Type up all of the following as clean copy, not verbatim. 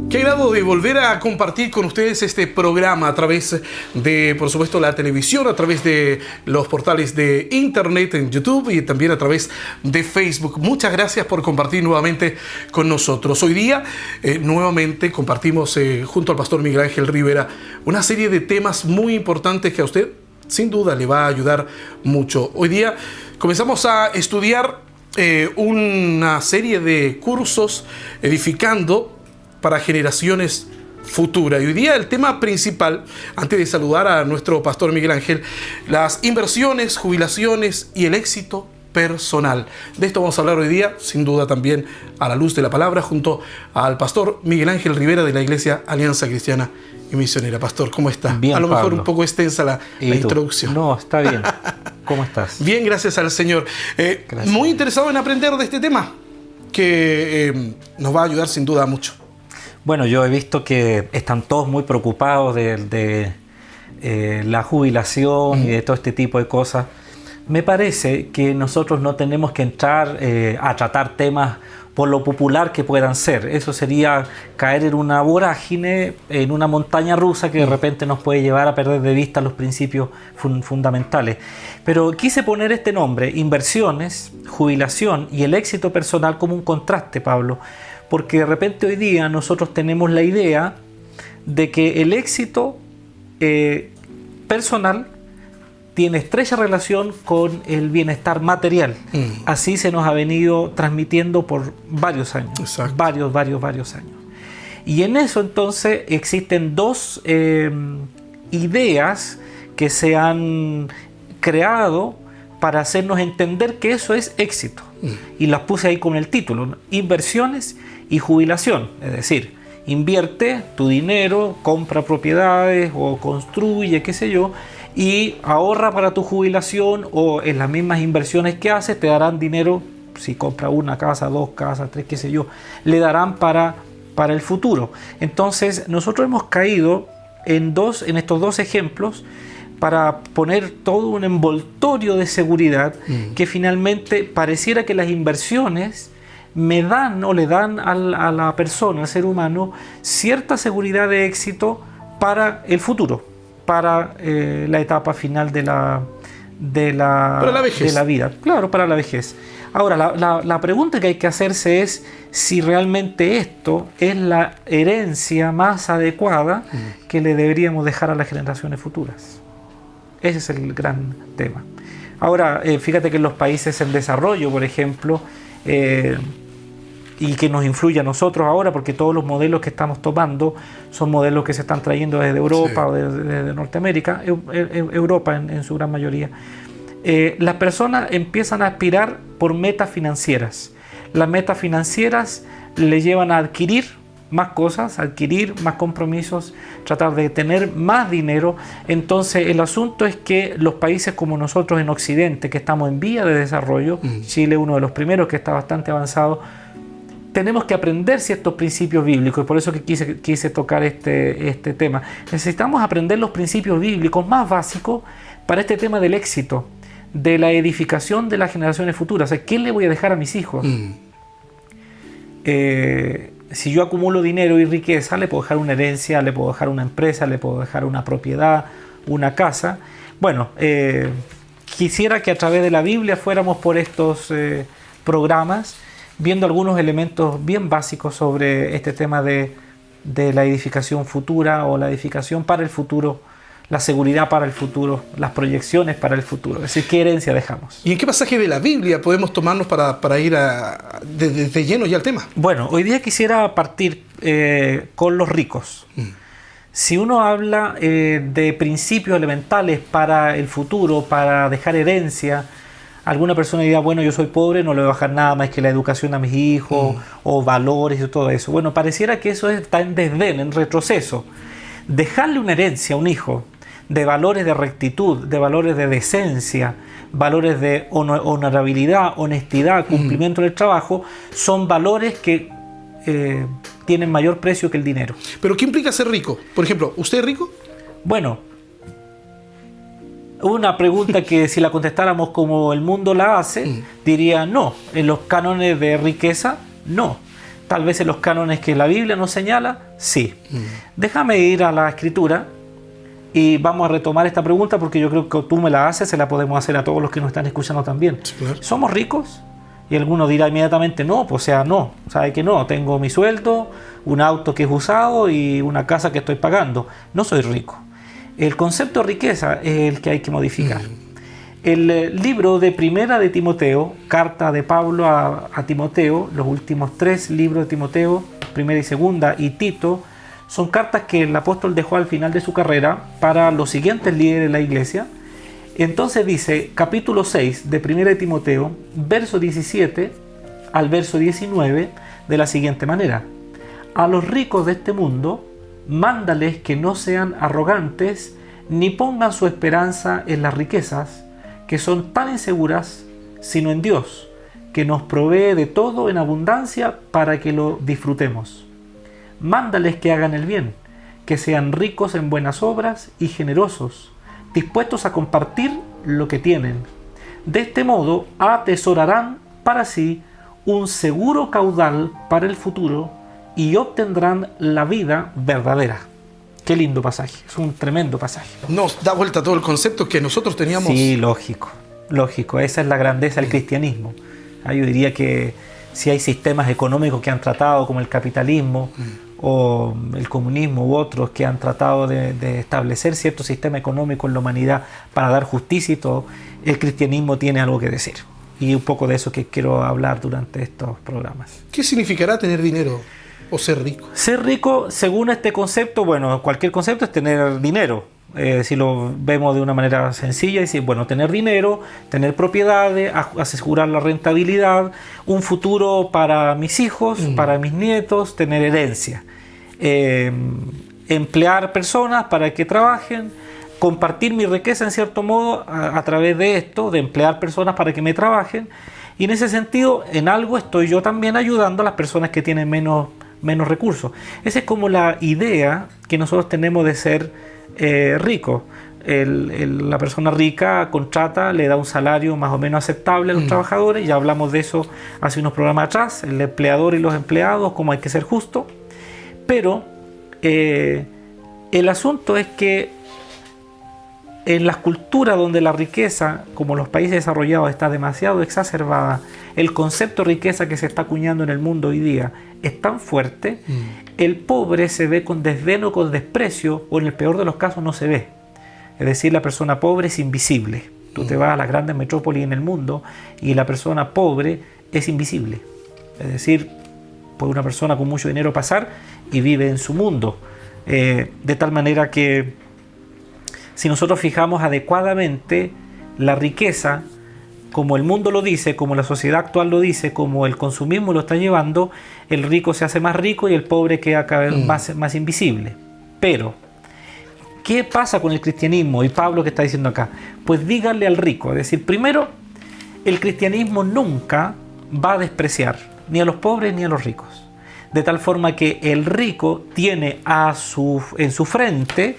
Qué agrado de volver a compartir con ustedes este programa a través de, por supuesto, la televisión, a través de los portales de internet, en YouTube y también a través de Facebook. Muchas gracias por compartir nuevamente con nosotros. Hoy día, nuevamente compartimos junto al pastor Miguel Ángel Rivera una serie de temas muy importantes que a usted, sin duda, le va a ayudar mucho. Hoy día comenzamos a estudiar una serie de cursos edificando para generaciones futuras. Y hoy día el tema principal, antes de saludar a nuestro pastor Miguel Ángel, las inversiones, jubilaciones y el éxito personal. De esto vamos a hablar hoy día, sin duda también a la luz de la palabra, junto al pastor Miguel Ángel Rivera de la Iglesia Alianza Cristiana y Misionera. Pastor, ¿cómo está? Bien, a lo mejor Pablo. Un poco extensa la introducción. No, está bien. ¿Cómo estás? Bien, gracias al Señor. Gracias. Muy interesado en aprender de este tema, que nos va a ayudar sin duda mucho. Bueno, yo he visto que están todos muy preocupados de la jubilación y de todo este tipo de cosas. Me parece que nosotros no tenemos que entrar a tratar temas por lo popular que puedan ser. Eso sería caer en una vorágine, en una montaña rusa que de repente nos puede llevar a perder de vista los principios fundamentales. Pero quise poner este nombre, inversiones, jubilación y el éxito personal, como un contraste, Pablo, porque de repente hoy día nosotros tenemos la idea de que el éxito personal tiene estrecha relación con el bienestar material. Así se nos ha venido transmitiendo por varios años. Exacto. Varios años. Y en eso entonces existen dos ideas que se han creado para hacernos entender que eso es éxito. Y las puse ahí con el título, ¿no? Inversiones y jubilación. Es decir, invierte tu dinero, compra propiedades o construye, qué sé yo, y ahorra para tu jubilación, o en las mismas inversiones que haces te darán dinero, si compra una casa, dos casas, tres, qué sé yo, le darán para el futuro. Entonces nosotros hemos caído en estos dos ejemplos para poner todo un envoltorio de seguridad que finalmente pareciera que las inversiones me dan o le dan a la persona, al ser humano, cierta seguridad de éxito para el futuro, para la etapa final de la vida. Claro, para la vejez. Ahora, la pregunta que hay que hacerse es si realmente esto es la herencia más adecuada que le deberíamos dejar a las generaciones futuras. Ese es el gran tema. Ahora, fíjate que en los países en desarrollo, por ejemplo, y que nos influye a nosotros ahora, porque todos los modelos que estamos tomando son modelos que se están trayendo desde Europa, sí, o desde Norteamérica, Europa en su gran mayoría. Las personas empiezan a aspirar por metas financieras. Las metas financieras le llevan a adquirir más cosas, adquirir más compromisos, tratar de tener más dinero. Entonces el asunto es que los países como nosotros en Occidente, que estamos en vía de desarrollo, Chile uno de los primeros que está bastante avanzado, tenemos que aprender ciertos principios bíblicos, y por eso que quise tocar este tema. Necesitamos aprender los principios bíblicos más básicos para este tema del éxito, de la edificación de las generaciones futuras. O sea, ¿qué le voy a dejar a mis hijos? Si yo acumulo dinero y riqueza, le puedo dejar una herencia, le puedo dejar una empresa, le puedo dejar una propiedad, una casa. Bueno, quisiera que a través de la Biblia fuéramos por estos programas, viendo algunos elementos bien básicos sobre este tema de la edificación futura o la edificación para el futuro, la seguridad para el futuro, las proyecciones para el futuro. Es decir, ¿qué herencia dejamos? ¿Y en qué pasaje de la Biblia podemos tomarnos para ir de lleno ya al tema? Bueno, hoy día quisiera partir con los ricos. Si uno habla de principios elementales para el futuro, para dejar herencia, alguna persona dirá, bueno, yo soy pobre, no le voy a dejar nada más que la educación a mis hijos, o valores y todo eso. Bueno, pareciera que eso está en desdén, en retroceso. Dejarle una herencia a un hijo de valores de rectitud, de valores de decencia, valores de honorabilidad, honestidad, cumplimiento del trabajo, son valores que tienen mayor precio que el dinero. ¿Pero qué implica ser rico? Por ejemplo, ¿usted es rico? Bueno, una pregunta que si la contestáramos como el mundo la hace, diría no. En los cánones de riqueza, no. tal vez en los cánones que la Biblia nos señala, sí. Déjame ir a la Escritura y vamos a retomar esta pregunta, porque yo creo que tú me la haces, se la podemos hacer a todos los que nos están escuchando también. Sí, claro. ¿Somos ricos? Y alguno dirá inmediatamente, no, pues o sea, no, sabe que no, tengo mi sueldo, un auto que es usado y una casa que estoy pagando. No soy rico. El concepto de riqueza es el que hay que modificar. El libro de Primera de Timoteo, carta de Pablo a Timoteo, los últimos 3 libros de Timoteo, Primera y Segunda, y Tito, son cartas que el apóstol dejó al final de su carrera para los siguientes líderes de la iglesia. Entonces dice, capítulo 6 de Primera de Timoteo, verso 17 al verso 19, de la siguiente manera: a los ricos de este mundo, mándales que no sean arrogantes, ni pongan su esperanza en las riquezas, que son tan inseguras, sino en Dios, que nos provee de todo en abundancia para que lo disfrutemos. Mándales que hagan el bien, que sean ricos en buenas obras y generosos, dispuestos a compartir lo que tienen. De este modo atesorarán para sí un seguro caudal para el futuro y obtendrán la vida verdadera. Qué lindo pasaje, es un tremendo pasaje. Nos da vuelta todo el concepto que nosotros teníamos. Sí, lógico, esa es la grandeza del cristianismo. Yo diría que si hay sistemas económicos que han tratado, como el capitalismo o el comunismo u otros, que han tratado de establecer cierto sistema económico en la humanidad para dar justicia y todo, el cristianismo tiene algo que decir. Y un poco de eso que quiero hablar durante estos programas. ¿Qué significará tener dinero o ser rico? Ser rico, según este concepto, bueno, cualquier concepto es tener dinero. Si lo vemos de una manera sencilla, es decir, bueno, tener dinero, tener propiedades, asegurar la rentabilidad, un futuro para mis hijos, para mis nietos, tener herencia. Emplear personas para que trabajen, compartir mi riqueza en cierto modo a través de esto, de emplear personas para que me trabajen. Y en ese sentido, en algo estoy yo también ayudando a las personas que tienen menos recursos. Esa es como la idea que nosotros tenemos de ser rico. La persona rica contrata, le da un salario más o menos aceptable a los trabajadores. Ya hablamos de eso hace unos programas atrás, el empleador y los empleados, cómo hay que ser justo. Pero el asunto es que en las culturas donde la riqueza, como los países desarrollados, está demasiado exacerbada, el concepto de riqueza que se está acuñando en el mundo hoy día es tan fuerte, el pobre se ve con desdén o con desprecio, o en el peor de los casos no se ve. Es decir, la persona pobre es invisible. Tú te vas a las grandes metrópolis en el mundo y la persona pobre es invisible. Es decir, puede una persona con mucho dinero pasar y vive en su mundo. De tal manera que si nosotros fijamos adecuadamente la riqueza, como el mundo lo dice, como la sociedad actual lo dice, como el consumismo lo está llevando, el rico se hace más rico y el pobre queda cada vez más invisible. Pero, ¿qué pasa con el cristianismo? Y Pablo, que está diciendo acá, pues díganle al rico, es decir, primero, el cristianismo nunca va a despreciar ni a los pobres ni a los ricos. De tal forma que el rico tiene en su frente,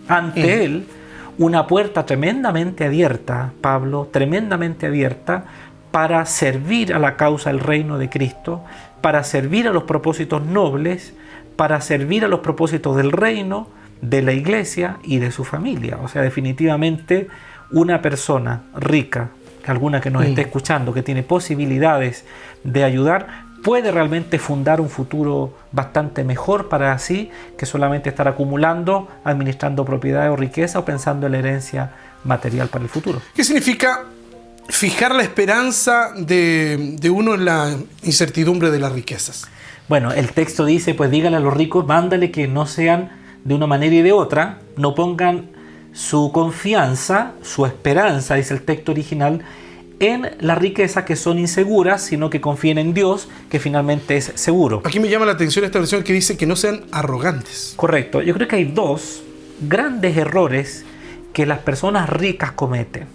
ante él, una puerta tremendamente abierta, Pablo, tremendamente abierta, para servir a la causa del reino de Cristo, para servir a los propósitos nobles, para servir a los propósitos del reino, de la iglesia y de su familia. O sea, definitivamente una persona rica, alguna que nos esté escuchando, que tiene posibilidades de ayudar, puede realmente fundar un futuro bastante mejor para sí que solamente estar acumulando, administrando propiedades o riqueza o pensando en la herencia material para el futuro. ¿Qué significa fijar la esperanza de uno en la incertidumbre de las riquezas? Bueno, el texto dice, pues dígale a los ricos, mándale que no sean de una manera y de otra, no pongan su confianza, su esperanza, dice el texto original, en las riquezas que son inseguras, sino que confíen en Dios, que finalmente es seguro. Aquí me llama la atención esta versión que dice que no sean arrogantes. Correcto. Yo creo que hay dos grandes errores que las personas ricas cometen.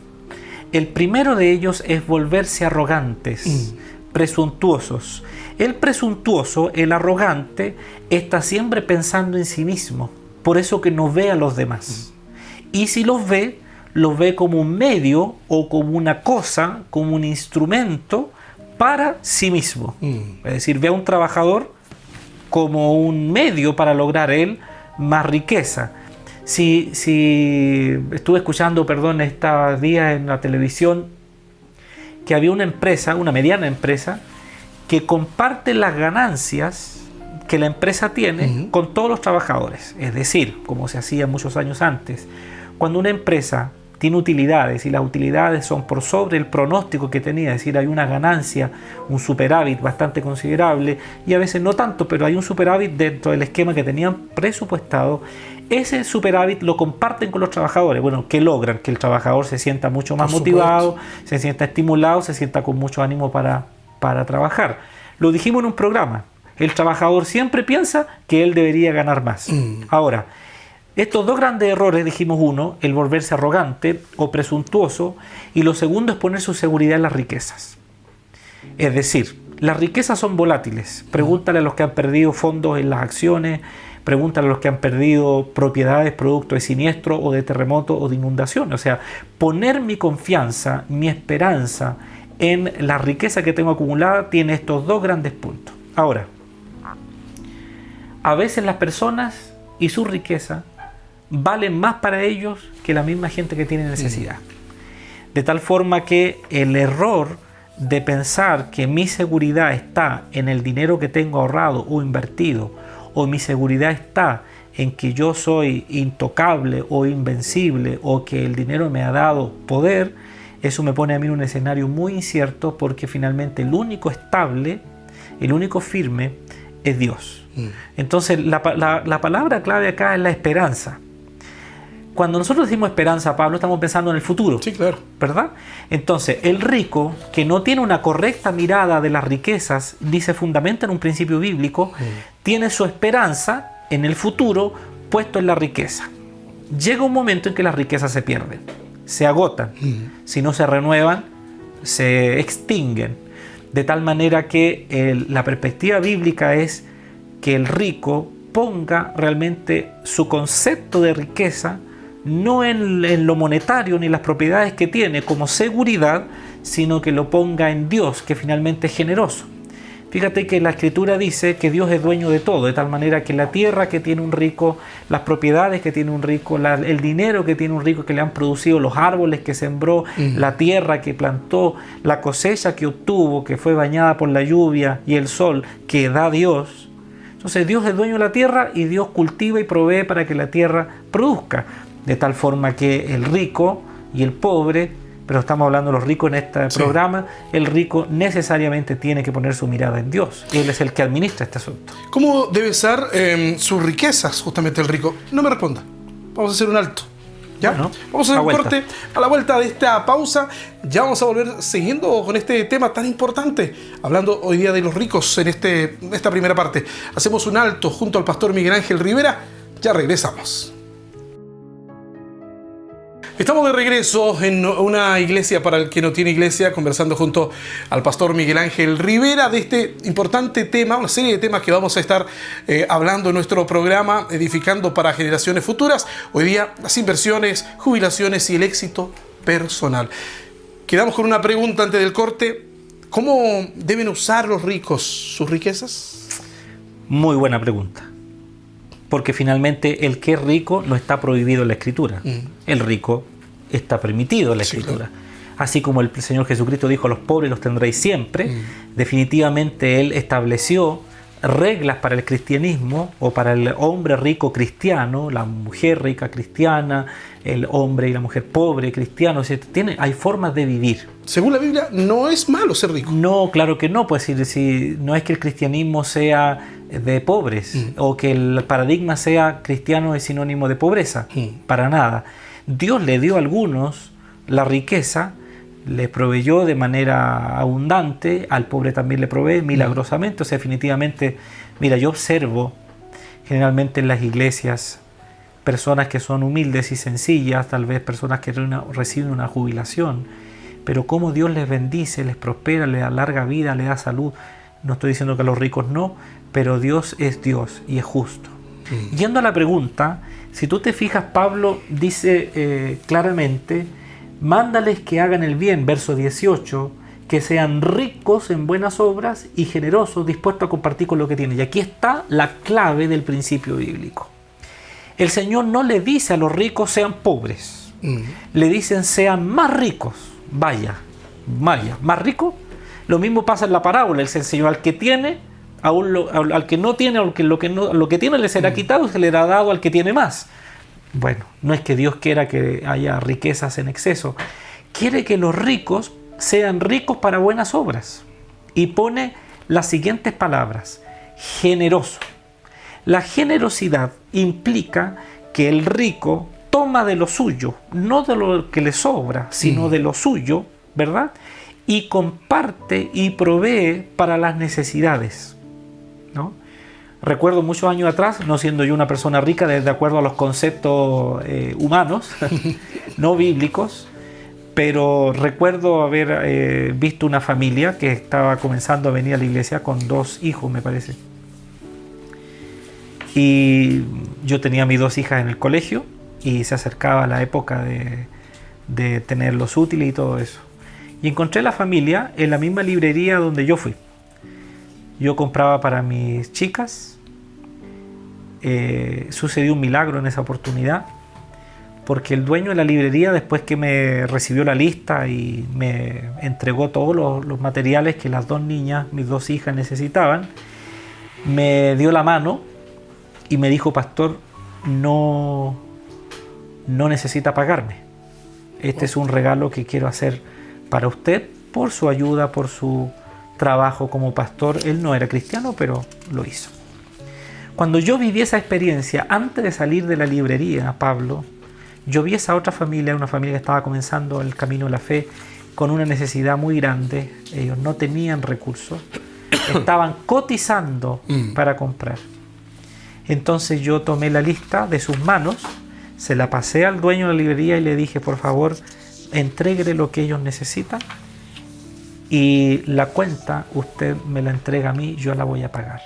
El primero de ellos es volverse arrogantes, presuntuosos. El presuntuoso, el arrogante, está siempre pensando en sí mismo, por eso que no ve a los demás. Y si los ve como un medio o como una cosa, como un instrumento para sí mismo. Es decir, ve a un trabajador como un medio para lograr él más riqueza. Si estuve escuchando, estos días en la televisión, que había una empresa, una mediana empresa, que comparte las ganancias que la empresa tiene con todos los trabajadores. Es decir, como se hacía muchos años antes, cuando una empresa tiene utilidades y las utilidades son por sobre el pronóstico que tenía, es decir, hay una ganancia, un superávit bastante considerable, y a veces no tanto, pero hay un superávit dentro del esquema que tenían presupuestado. Ese superávit lo comparten con los trabajadores. Bueno, ¿qué logran? Que el trabajador se sienta mucho más motivado, se sienta estimulado, se sienta con mucho ánimo para trabajar. Lo dijimos en un programa. El trabajador siempre piensa que él debería ganar más. Ahora, estos dos grandes errores, dijimos uno, el volverse arrogante o presuntuoso, y lo segundo es poner su seguridad en las riquezas. Es decir, las riquezas son volátiles. Pregúntale a los que han perdido fondos en las acciones, pregúntale a los que han perdido propiedades producto de siniestro o de terremoto o de inundación. O sea, poner mi confianza, mi esperanza en la riqueza que tengo acumulada tiene estos dos grandes puntos. Ahora, a veces las personas y su riqueza valen más para ellos que la misma gente que tiene necesidad. De tal forma que el error de pensar que mi seguridad está en el dinero que tengo ahorrado o invertido, o mi seguridad está en que yo soy intocable o invencible, o que el dinero me ha dado poder, eso me pone a mí en un escenario muy incierto, porque finalmente el único estable, el único firme es Dios. Entonces la palabra clave acá es la esperanza. Cuando nosotros decimos esperanza, Pablo, estamos pensando en el futuro. Sí, claro. ¿Verdad? Entonces, el rico, que no tiene una correcta mirada de las riquezas, ni se fundamenta en un principio bíblico, tiene su esperanza en el futuro puesto en la riqueza. Llega un momento en que las riquezas se pierden, se agotan. Si no se renuevan, se extinguen. De tal manera que la perspectiva bíblica es que el rico ponga realmente su concepto de riqueza no en lo monetario ni las propiedades que tiene como seguridad, sino que lo ponga en Dios, que finalmente es generoso. Fíjate que la Escritura dice que Dios es dueño de todo, de tal manera que la tierra que tiene un rico, las propiedades que tiene un rico, el dinero que tiene un rico, que le han producido los árboles que sembró, la tierra que plantó, la cosecha que obtuvo, que fue bañada por la lluvia y el sol que da Dios. Entonces Dios es dueño de la tierra y Dios cultiva y provee para que la tierra produzca. De tal forma que el rico y el pobre, pero estamos hablando de los ricos en este programa, el rico necesariamente tiene que poner su mirada en Dios. Él es el que administra este asunto. ¿Cómo debe ser sus riquezas justamente el rico? No me responda. Vamos a hacer un alto. ¿Ya? Bueno, vamos a hacer un corte. A la vuelta de esta pausa ya vamos a volver siguiendo con este tema tan importante, hablando hoy día de los ricos en esta primera parte. Hacemos un alto junto al pastor Miguel Ángel Rivera. Ya regresamos. Estamos de regreso en una iglesia para el que no tiene iglesia, conversando junto al pastor Miguel Ángel Rivera de este importante tema, una serie de temas que vamos a estar hablando en nuestro programa, edificando para generaciones futuras. Hoy día, las inversiones, jubilaciones y el éxito personal. Quedamos con una pregunta antes del corte. ¿Cómo deben usar los ricos sus riquezas? Muy buena pregunta. Porque finalmente el que es rico no está prohibido en la Escritura. El rico está permitido en la Escritura. Claro. Así como el Señor Jesucristo dijo, los pobres los tendréis siempre, definitivamente Él estableció reglas para el cristianismo, o para el hombre rico cristiano, la mujer rica cristiana, el hombre y la mujer pobre cristiano. Hay formas de vivir. Según la Biblia, no es malo ser rico. No, claro que no. Pues si no es que el cristianismo sea de pobres, o que el paradigma sea cristiano es sinónimo de pobreza, para nada. Dios le dio a algunos la riqueza, le proveyó de manera abundante, al pobre también le provee milagrosamente. O sea, definitivamente, mira, yo observo generalmente en las iglesias personas que son humildes y sencillas, tal vez personas que reciben una jubilación, pero cómo Dios les bendice, les prospera, les da larga vida, les da salud. No estoy diciendo que a los ricos no, pero Dios es Dios y es justo. Yendo a la pregunta, si tú te fijas, Pablo dice claramente, mándales que hagan el bien, verso 18, que sean ricos en buenas obras y generosos, dispuestos a compartir con lo que tienen. Y aquí está la clave del principio bíblico. El Señor no le dice a los ricos sean pobres, le dicen sean más ricos. Vaya, más rico. Lo mismo pasa en la parábola. El Señor al que tiene, al que no tiene, lo que tiene le será quitado y se le será dado al que tiene más. Bueno, no es que Dios quiera que haya riquezas en exceso. Quiere que los ricos sean ricos para buenas obras. Y pone las siguientes palabras: generoso. La generosidad implica que el rico toma de lo suyo, no de lo que le sobra, sino de lo suyo, ¿verdad? Y comparte y provee para las necesidades, ¿no? Recuerdo muchos años atrás, no siendo yo una persona rica de acuerdo a los conceptos humanos, no bíblicos, pero recuerdo haber visto una familia que estaba comenzando a venir a la iglesia con 2 hijos, me parece. Y yo tenía mis 2 hijas en el colegio y se acercaba la época de tener los útiles y todo eso. Y encontré la familia en la misma librería donde yo fui. Yo compraba para mis chicas. Sucedió un milagro en esa oportunidad, porque el dueño de la librería, después que me recibió la lista y me entregó todos los materiales que las 2 niñas, mis 2 hijas, necesitaban, me dio la mano y me dijo: pastor, no necesita pagarme. Este es un regalo que quiero hacer para usted por su ayuda, por su trabajo como pastor. Él no era cristiano, pero lo hizo. Cuando yo viví esa experiencia, antes de salir de la librería, Pablo, yo vi esa otra familia, una familia que estaba comenzando el camino de la fe, con una necesidad muy grande. Ellos no tenían recursos, estaban cotizando para comprar. Entonces yo tomé la lista de sus manos, se la pasé al dueño de la librería y le dije: por favor, entréguele lo que ellos necesitan y la cuenta usted me la entrega a mí, yo la voy a pagar.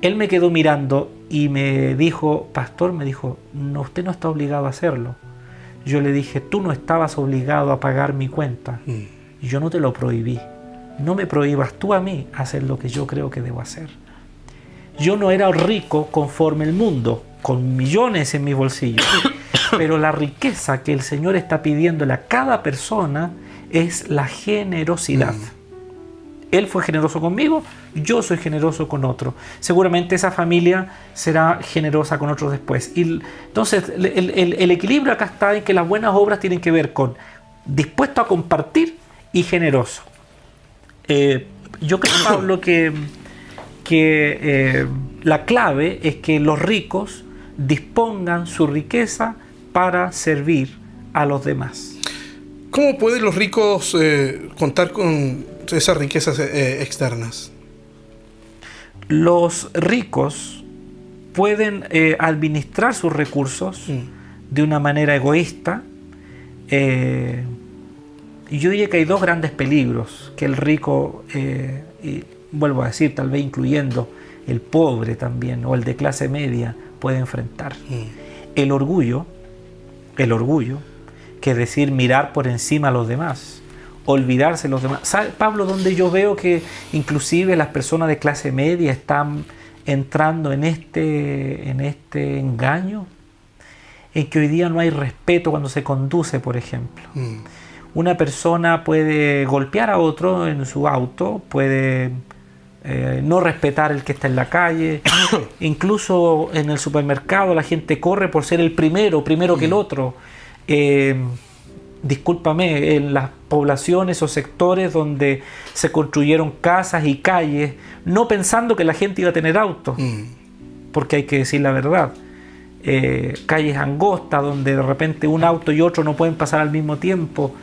Él me quedó mirando y me dijo: pastor, me dijo, no, usted no está obligado a hacerlo. Yo le dije: tú no estabas obligado a pagar mi cuenta. Yo no te lo prohibí. No me prohíbas tú a mí hacer lo que yo creo que debo hacer. Yo no era rico conforme el mundo, con millones en mis bolsillos. Pero la riqueza que el Señor está pidiéndole a cada persona es la generosidad. Él fue generoso conmigo, yo soy generoso con otro. Seguramente esa familia será generosa con otros después. Y entonces el equilibrio acá está en que las buenas obras tienen que ver con dispuesto a compartir y generoso. Yo creo, Pablo, que la clave es que los ricos dispongan su riqueza para servir a los demás. ¿Cómo pueden los ricos contar con esas riquezas externas? Los ricos pueden administrar sus recursos de una manera egoísta. Y yo diría que hay 2 grandes peligros que el rico, y vuelvo a decir, tal vez incluyendo el pobre también, o el de clase media, puede enfrentar. El orgullo, que es decir, mirar por encima a los demás, olvidarse de los demás. ¿Sabe, Pablo, donde yo veo que inclusive las personas de clase media están entrando en este engaño? En que hoy día no hay respeto cuando se conduce, por ejemplo. Una persona puede golpear a otro en su auto, puede no respetar el que está en la calle. Incluso en el supermercado la gente corre por ser el primero que el otro. Discúlpame, en las poblaciones o sectores donde se construyeron casas y calles, no pensando que la gente iba a tener autos, porque hay que decir la verdad. Calles angostas donde de repente un auto y otro no pueden pasar al mismo tiempo.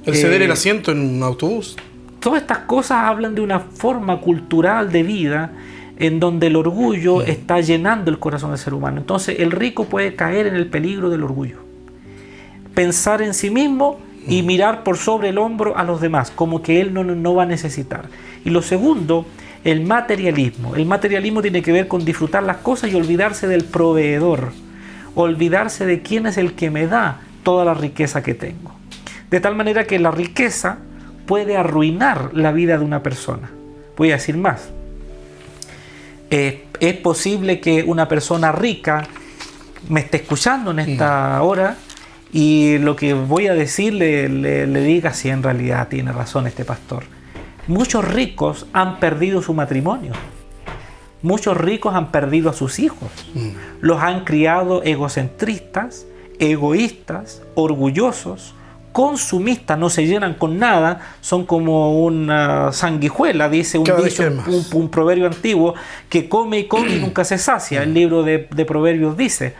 El ceder el asiento en un autobús. Todas estas cosas hablan de una forma cultural de vida en donde el orgullo está llenando el corazón del ser humano. Entonces el rico puede caer en el peligro del orgullo. Pensar en sí mismo y mirar por sobre el hombro a los demás, como que él no va a necesitar. Y lo segundo, el materialismo. El materialismo tiene que ver con disfrutar las cosas y olvidarse del proveedor, olvidarse de quién es el que me da toda la riqueza que tengo. De tal manera que la riqueza puede arruinar la vida de una persona. Voy a decir más. Es posible que una persona rica me esté escuchando en esta hora y lo que voy a decir le diga si en realidad tiene razón este pastor. Muchos ricos han perdido su matrimonio. Muchos ricos han perdido a sus hijos. Los han criado egocentristas, egoístas, orgullosos, consumistas, no se llenan con nada, son como una sanguijuela, dice un proverbio antiguo, que come y come y nunca se sacia. El libro de Proverbios dice,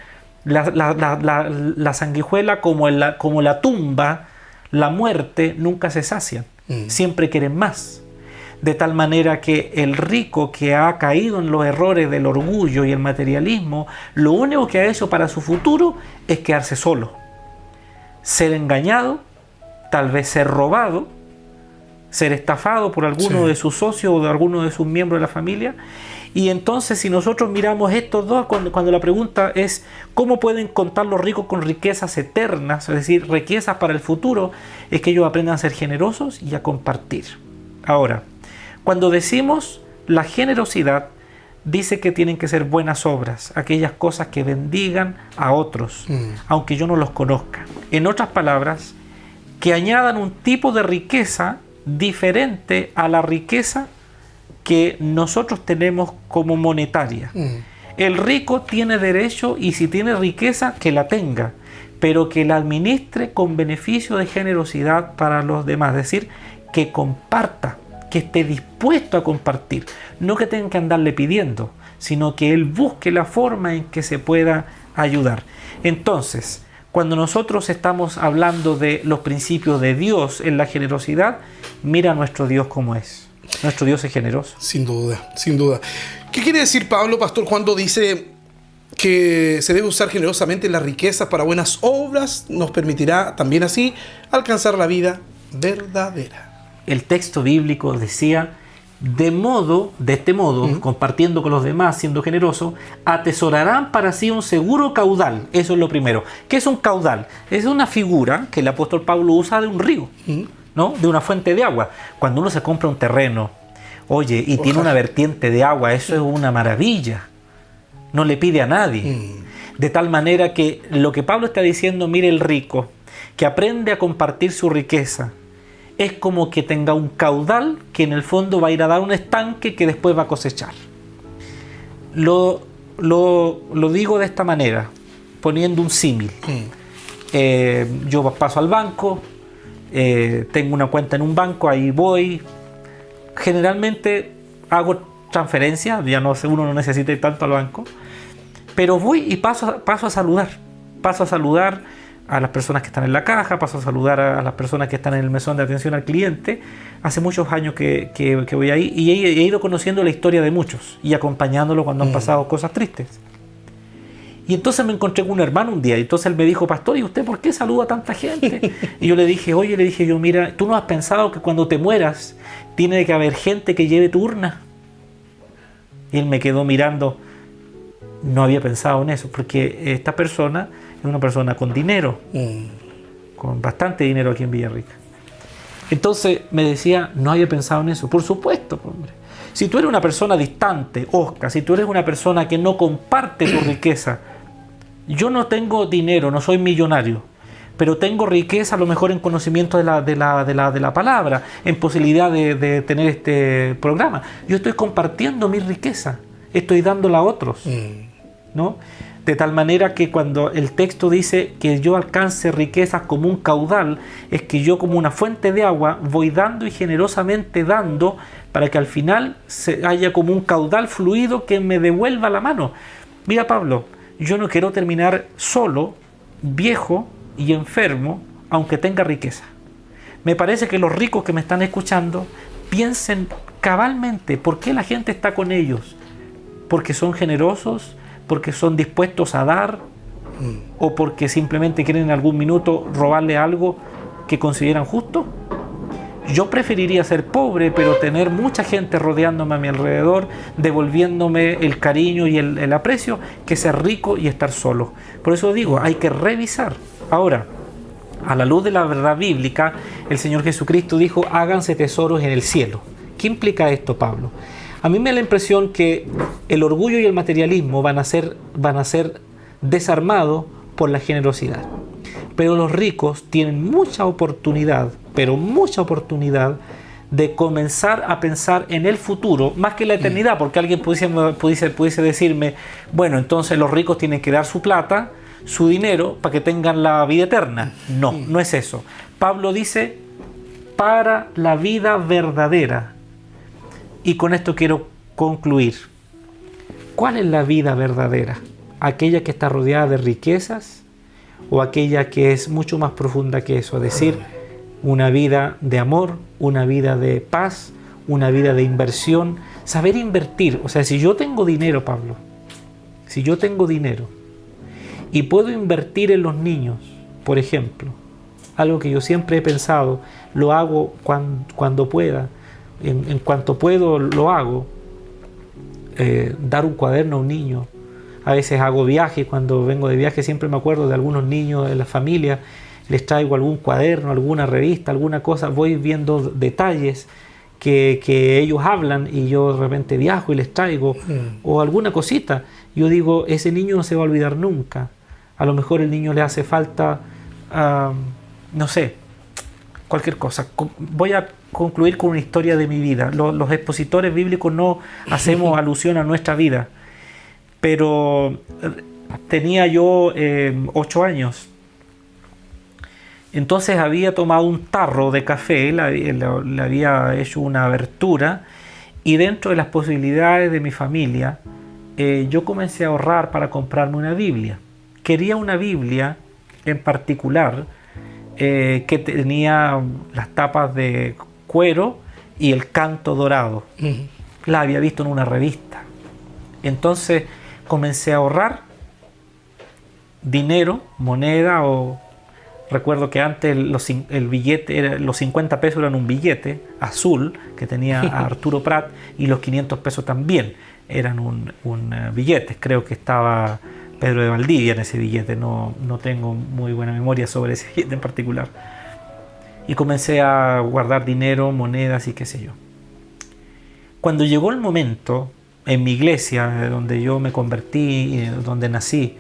la sanguijuela como la tumba, la muerte, nunca se sacian, siempre quieren más. De tal manera que el rico que ha caído en los errores del orgullo y el materialismo, lo único que ha hecho para su futuro es quedarse solo, ser engañado, tal vez ser robado, ser estafado por alguno de sus socios o de alguno de sus miembros de la familia. Y entonces, si nosotros miramos estos dos, cuando la pregunta es ¿cómo pueden contar los ricos con riquezas eternas? Es decir, riquezas para el futuro, es que ellos aprendan a ser generosos y a compartir. Ahora, cuando decimos la generosidad, dice que tienen que ser buenas obras, aquellas cosas que bendigan a otros, aunque yo no los conozca. En otras palabras, que añadan un tipo de riqueza diferente a la riqueza que nosotros tenemos como monetaria. El rico tiene derecho, y si tiene riqueza, que la tenga, pero que la administre con beneficio de generosidad para los demás, es decir, que comparta, que esté dispuesto a compartir, no que tenga que andarle pidiendo, sino que él busque la forma en que se pueda ayudar. Entonces, cuando nosotros estamos hablando de los principios de Dios en la generosidad, mira a nuestro Dios como es. Nuestro Dios es generoso. Sin duda, sin duda. ¿Qué quiere decir Pablo, pastor, cuando dice que se debe usar generosamente la riqueza para buenas obras? Nos permitirá también así alcanzar la vida verdadera. El texto bíblico decía, de este modo, compartiendo con los demás, siendo generoso, atesorarán para sí un seguro caudal. Eso es lo primero. ¿Qué es un caudal? Es una figura que el apóstol Pablo usa de un río, ¿no? De una fuente de agua. Cuando uno se compra un terreno, oye, y tiene una vertiente de agua, eso es una maravilla. No le pide a nadie. De tal manera que lo que Pablo está diciendo, mire el rico, que aprende a compartir su riqueza, es como que tenga un caudal que en el fondo va a ir a dar un estanque que después va a cosechar. Lo digo de esta manera, poniendo un símil. Yo paso al banco, tengo una cuenta en un banco, ahí voy. Generalmente hago transferencias, ya no sé, uno no necesita ir tanto al banco, pero voy y paso a saludar. Paso a saludar a las personas que están en la caja, paso a saludar a las personas que están en el mesón de atención al cliente. Hace muchos años que voy ahí y he ido conociendo la historia de muchos y acompañándolo cuando han pasado cosas tristes. Y entonces me encontré con un hermano un día y entonces él me dijo, pastor, ¿y usted por qué saluda a tanta gente? Y yo le dije, mira, ¿tú no has pensado que cuando te mueras tiene que haber gente que lleve tu urna? Y él me quedó mirando. No había pensado en eso, porque esta persona es una persona con dinero, con bastante dinero aquí en Villarrica. Entonces me decía, no había pensado en eso. Por supuesto, hombre. Si tú eres una persona distante, Oscar, si tú eres una persona que no comparte tu riqueza, yo no tengo dinero, no soy millonario, pero tengo riqueza a lo mejor en conocimiento de la palabra, en posibilidad de tener este programa. Yo estoy compartiendo mi riqueza, estoy dándola a otros, ¿no? De tal manera que cuando el texto dice que yo alcance riquezas como un caudal, es que yo como una fuente de agua voy dando y generosamente dando para que al final haya como un caudal fluido que me devuelva la mano. Mira, Pablo, yo no quiero terminar solo, viejo y enfermo, aunque tenga riqueza. Me parece que los ricos que me están escuchando piensen cabalmente por qué la gente está con ellos. Porque son generosos, porque son dispuestos a dar, o porque simplemente quieren en algún minuto robarle algo que consideran justo. Yo preferiría ser pobre, pero tener mucha gente rodeándome a mi alrededor, devolviéndome el cariño y el aprecio, que ser rico y estar solo. Por eso digo, hay que revisar. Ahora, A la luz de la verdad bíblica, el Señor Jesucristo dijo, háganse tesoros en el cielo. ¿Qué implica esto, Pablo? A mí me da la impresión que el orgullo y el materialismo van a ser desarmados por la generosidad. Pero los ricos tienen mucha oportunidad, pero mucha oportunidad de comenzar a pensar en el futuro, más que en la eternidad, porque alguien pudiese decirme, bueno, entonces los ricos tienen que dar su plata, su dinero, para que tengan la vida eterna. No, no es eso. Pablo dice, para la vida verdadera. Y con esto quiero concluir. ¿Cuál es la vida verdadera? ¿Aquella que está rodeada de riquezas o aquella que es mucho más profunda que eso? Es decir, una vida de amor, una vida de paz, una vida de inversión. Saber invertir. O sea, si yo tengo dinero, Pablo, si yo tengo dinero y puedo invertir en los niños, por ejemplo, algo que yo siempre he pensado, lo hago cuando pueda, en cuanto puedo lo hago, dar un cuaderno a un niño. A veces hago viajes, cuando vengo de viaje siempre me acuerdo de algunos niños de la familia, les traigo algún cuaderno, alguna revista, alguna cosa, voy viendo detalles que ellos hablan y yo de repente viajo y les traigo, o alguna cosita. Yo digo, ese niño no se va a olvidar nunca. A lo mejor el niño le hace falta, no sé, cualquier cosa. Voy a concluir con una historia de mi vida. Los expositores bíblicos no hacemos alusión a nuestra vida, pero tenía yo 8 años. Entonces había tomado un tarro de café, le había hecho una abertura, y dentro de las posibilidades de mi familia, yo comencé a ahorrar para comprarme una Biblia. Quería una Biblia en particular que tenía las tapas de cuero y el canto dorado. La había visto en una revista. Entonces comencé a ahorrar dinero, moneda, o recuerdo que antes el billete, los 50 pesos eran un billete azul que tenía a Arturo Prat, y los 500 pesos también eran un billete. Creo que estaba Pedro de Valdivia en ese billete, no tengo muy buena memoria sobre ese billete en particular. Y comencé a guardar dinero, monedas y qué sé yo. Cuando llegó el momento, en mi iglesia, donde yo me convertí, donde nací,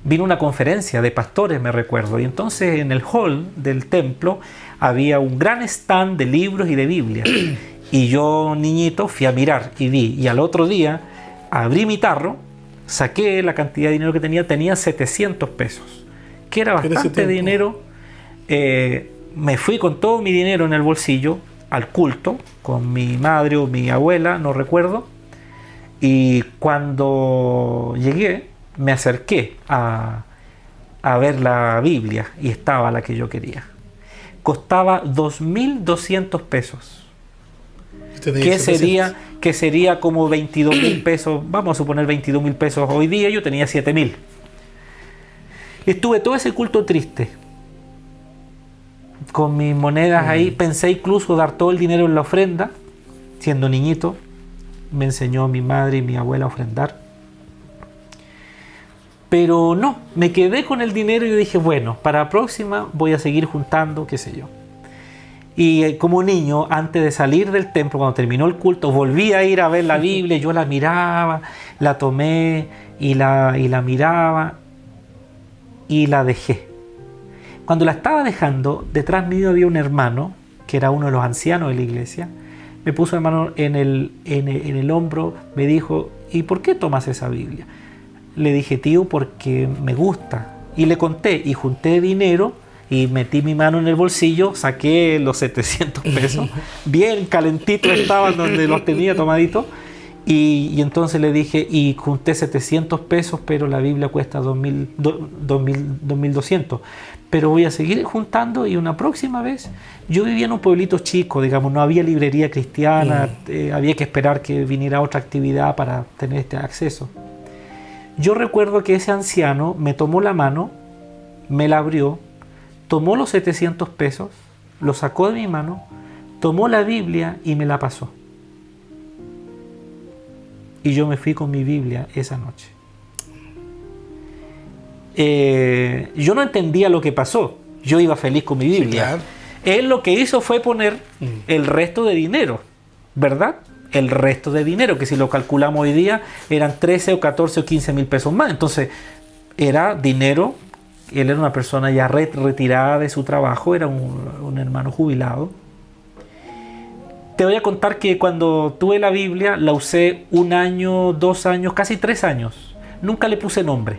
vino una conferencia de pastores, me recuerdo, y entonces en el hall del templo había un gran stand de libros y de Biblia. Y yo, niñito, fui a mirar y vi, y al otro día abrí mi tarro, saqué la cantidad de dinero que tenía 700 pesos, que era bastante dinero. Me fui con todo mi dinero en el bolsillo al culto, con mi madre o mi abuela, no recuerdo, y cuando llegué, me acerqué a ver la Biblia y estaba la que yo quería. Costaba 2.200 pesos. Que sería como 22.000 pesos, vamos a suponer 22.000 pesos hoy día. Yo tenía 7.000. Estuve todo ese culto triste, con mis monedas ahí. Pensé incluso dar todo el dinero en la ofrenda. Siendo niñito, me enseñó mi madre y mi abuela a ofrendar. Pero no, me quedé con el dinero y dije, bueno, para la próxima voy a seguir juntando, qué sé yo. Y como niño, antes de salir del templo, cuando terminó el culto, volví a ir a ver la Biblia. Yo la miraba, la tomé y la miraba y la dejé. Cuando la estaba dejando, detrás mío había un hermano, que era uno de los ancianos de la iglesia. Me puso la mano en el hombro, me dijo, ¿y por qué tomas esa Biblia? Le dije, tío, porque me gusta. Y le conté, y junté dinero, y metí mi mano en el bolsillo, saqué los 700 pesos, bien calentitos estaban donde los tenía tomaditos, y entonces le dije, y junté 700 pesos, pero la Biblia cuesta 2.200, pero voy a seguir juntando, y una próxima vez. Yo vivía en un pueblito chico, digamos, no había librería cristiana, había que esperar que viniera otra actividad para tener este acceso. Yo recuerdo que ese anciano me tomó la mano, me la abrió, tomó los 700 pesos, lo sacó de mi mano, tomó la Biblia y me la pasó. Y yo me fui con mi Biblia esa noche. yo no entendía lo que pasó. Yo iba feliz con mi Biblia. Sí, claro. Él lo que hizo fue poner el resto de dinero, ¿verdad? El resto de dinero, que si lo calculamos hoy día eran 13 o 14 o 15 mil pesos más. Entonces era dinero. Él era una persona ya retirada de su trabajo, era un hermano jubilado. Te voy a contar que cuando tuve la Biblia la usé 1 año, 2 años, casi 3 años. Nunca le puse nombre.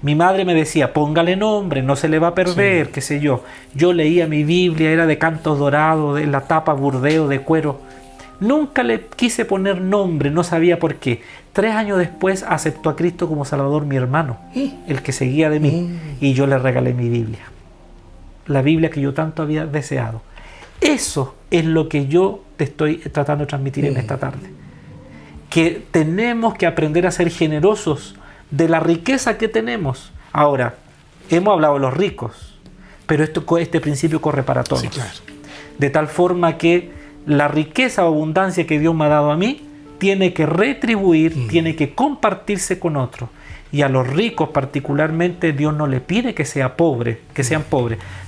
Mi madre me decía, póngale nombre, no se le va a perder, qué sé yo. Yo leía mi Biblia, era de cantos dorados, de la tapa burdeo de cuero. Nunca le quise poner nombre, no sabía por qué. 3 años después aceptó a Cristo como Salvador mi hermano, el que seguía de mí, y yo le regalé mi Biblia. La Biblia que yo tanto había deseado. Eso es lo que yo te estoy tratando de transmitir en esta tarde. Que tenemos que aprender a ser generosos de la riqueza que tenemos. Ahora, hemos hablado de los ricos, pero este principio corre para todos. Sí, claro. De tal forma que la riqueza o abundancia que Dios me ha dado a mí tiene que retribuir, tiene que compartirse con otros. Y a los ricos particularmente Dios no le pide que sean pobres.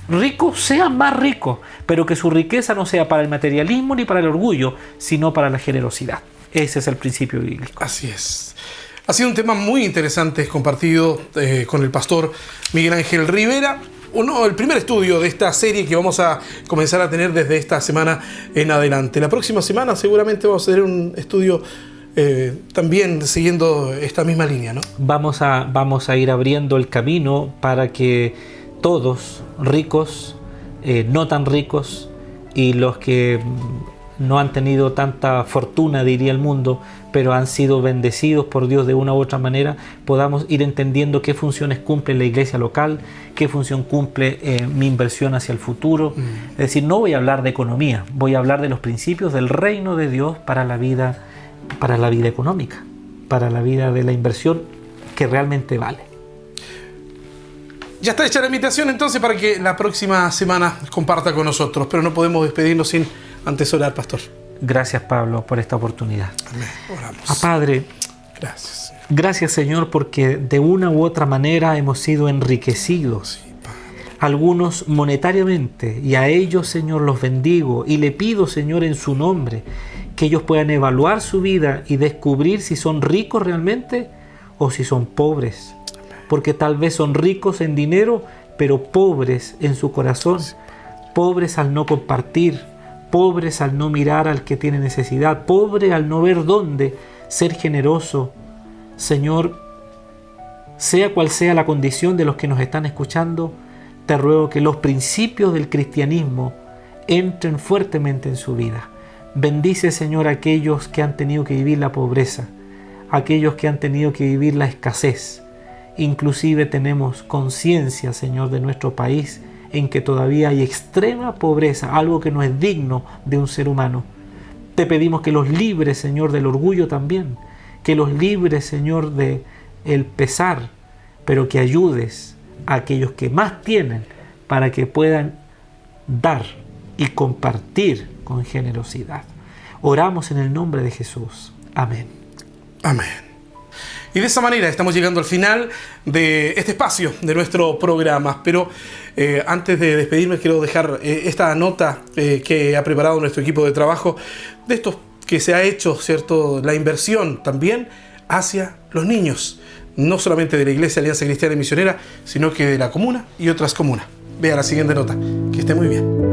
Ricos sean más ricos, pero que su riqueza no sea para el materialismo ni para el orgullo, sino para la generosidad. Ese es el principio bíblico. Así es. Ha sido un tema muy interesante compartido con el pastor Miguel Ángel Rivera. El primer estudio de esta serie que vamos a comenzar a tener desde esta semana en adelante. La próxima semana seguramente vamos a tener un estudio también siguiendo esta misma línea, ¿no? Vamos a ir abriendo el camino para que todos, ricos, no tan ricos, y los que no han tenido tanta fortuna, diría el mundo, pero han sido bendecidos por Dios de una u otra manera, podamos ir entendiendo qué funciones cumple la iglesia local, qué función cumple mi inversión hacia el futuro. Es decir, no voy a hablar de economía, voy a hablar de los principios del reino de Dios para la vida económica, para la vida de la inversión que realmente vale. Ya está hecha la invitación entonces para que la próxima semana comparta con nosotros, pero no podemos despedirnos sin antes orar, pastor. Gracias, Pablo, por esta oportunidad. Amén. Oramos. Padre, Gracias. Gracias, Señor, porque de una u otra manera hemos sido enriquecidos. Sí, Padre. Algunos monetariamente, y a ellos, Señor, los bendigo y le pido, Señor, en su nombre, que ellos puedan evaluar su vida y descubrir si son ricos realmente o si son pobres. Porque tal vez son ricos en dinero, pero pobres en su corazón, pobres al no compartir, pobres al no mirar al que tiene necesidad, pobres al no ver dónde ser generoso. Señor, sea cual sea la condición de los que nos están escuchando, te ruego que los principios del cristianismo entren fuertemente en su vida. Bendice, Señor, a aquellos que han tenido que vivir la pobreza, a aquellos que han tenido que vivir la escasez. Inclusive tenemos conciencia, Señor, de nuestro país en que todavía hay extrema pobreza, algo que no es digno de un ser humano. Te pedimos que los libres, Señor, del orgullo también, que los libres, Señor, de el pesar, pero que ayudes a aquellos que más tienen para que puedan dar y compartir con generosidad. Oramos en el nombre de Jesús. Amén. Amén. Y de esa manera estamos llegando al final de este espacio de nuestro programa. Pero antes de despedirme quiero dejar esta nota que ha preparado nuestro equipo de trabajo de estos que se ha hecho, ¿cierto?, la inversión también hacia los niños, no solamente de la Iglesia Alianza Cristiana y Misionera, sino que de la comuna y otras comunas. Vea la siguiente nota. Que esté muy bien.